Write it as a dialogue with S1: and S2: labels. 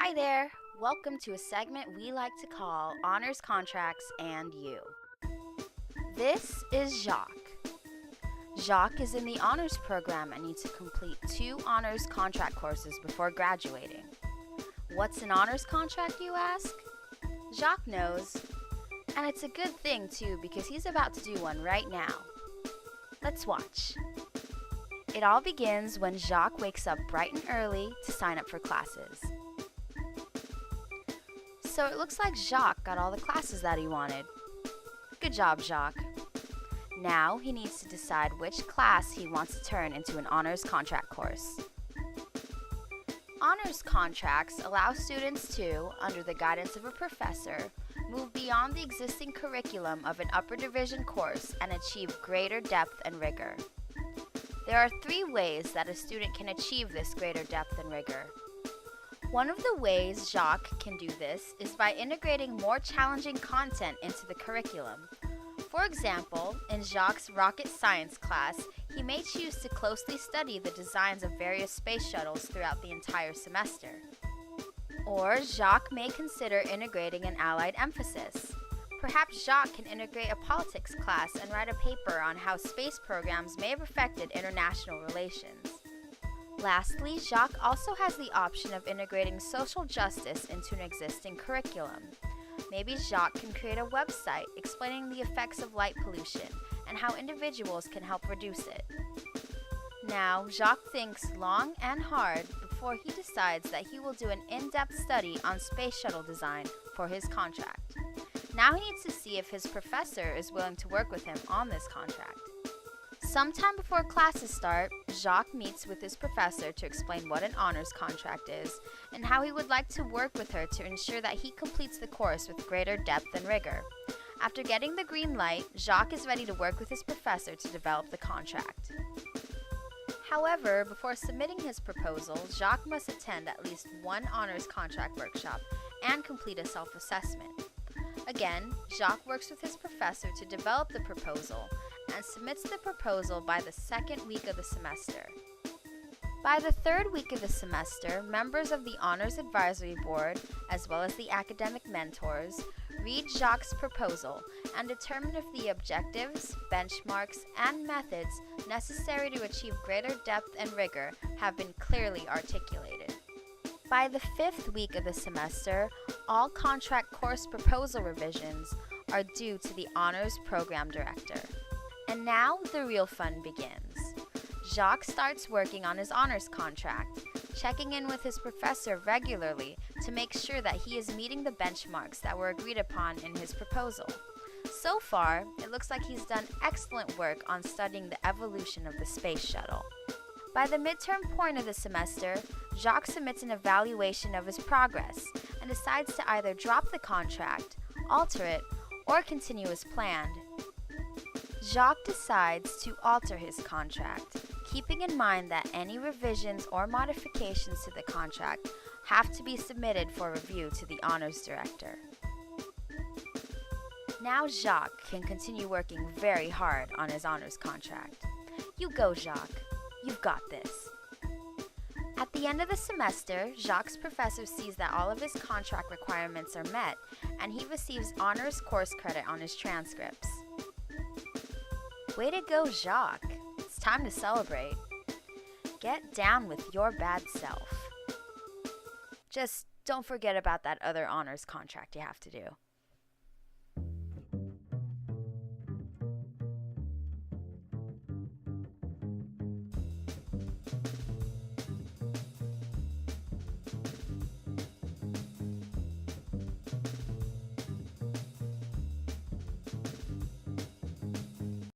S1: Hi there! Welcome to a segment we like to call Honors Contracts and You. This is Jacques. Jacques is in the honors program and needs to complete 2 honors contract courses before graduating. What's an honors contract, you ask? Jacques knows, and it's a good thing too because he's about to do one right now. Let's watch. It all begins when Jacques wakes up bright and early to sign up for classes. So it looks like Jacques got all the classes that he wanted. Good job, Jacques. Now he needs to decide which class he wants to turn into an honors contract course. Honors contracts allow students to, under the guidance of a professor, move beyond the existing curriculum of an upper division course and achieve greater depth and rigor. There are 3 ways that a student can achieve this greater depth and rigor. One of the ways Jacques can do this is by integrating more challenging content into the curriculum. For example, in Jacques' rocket science class, he may choose to closely study the designs of various space shuttles throughout the entire semester. Or Jacques may consider integrating an allied emphasis. Perhaps Jacques can integrate a politics class and write a paper on how space programs may have affected international relations. Lastly, Jacques also has the option of integrating social justice into an existing curriculum. Maybe Jacques can create a website explaining the effects of light pollution and how individuals can help reduce it. Now, Jacques thinks long and hard before he decides that he will do an in-depth study on space shuttle design for his contract. Now he needs to see if his professor is willing to work with him on this contract. Sometime before classes start, Jacques meets with his professor to explain what an honors contract is and how he would like to work with her to ensure that he completes the course with greater depth and rigor. After getting the green light, Jacques is ready to work with his professor to develop the contract. However, before submitting his proposal, Jacques must attend at least 1 honors contract workshop and complete a self-assessment. Again, Jacques works with his professor to develop the proposal and submits the proposal by the 2nd week of the semester. By the 3rd week of the semester, members of the Honors Advisory Board, as well as the academic mentors, read Jacques' proposal and determine if the objectives, benchmarks, and methods necessary to achieve greater depth and rigor have been clearly articulated. By the 5th week of the semester, all contract course proposal revisions are due to the Honors Program Director. And now the real fun begins. Jacques starts working on his honors contract, checking in with his professor regularly to make sure that he is meeting the benchmarks that were agreed upon in his proposal. So far, it looks like he's done excellent work on studying the evolution of the space shuttle. By the midterm point of the semester, Jacques submits an evaluation of his progress and decides to either drop the contract, alter it, or continue as planned. Jacques decides to alter his contract, keeping in mind that any revisions or modifications to the contract have to be submitted for review to the honors director. Now Jacques can continue working very hard on his honors contract. You go, Jacques. You've got this. At the end of the semester, Jacques' professor sees that all of his contract requirements are met, and he receives honors course credit on his transcripts. Way to go, Jacques. It's time to celebrate. Get down with your bad self. Just don't forget about that other honors contract you have to do.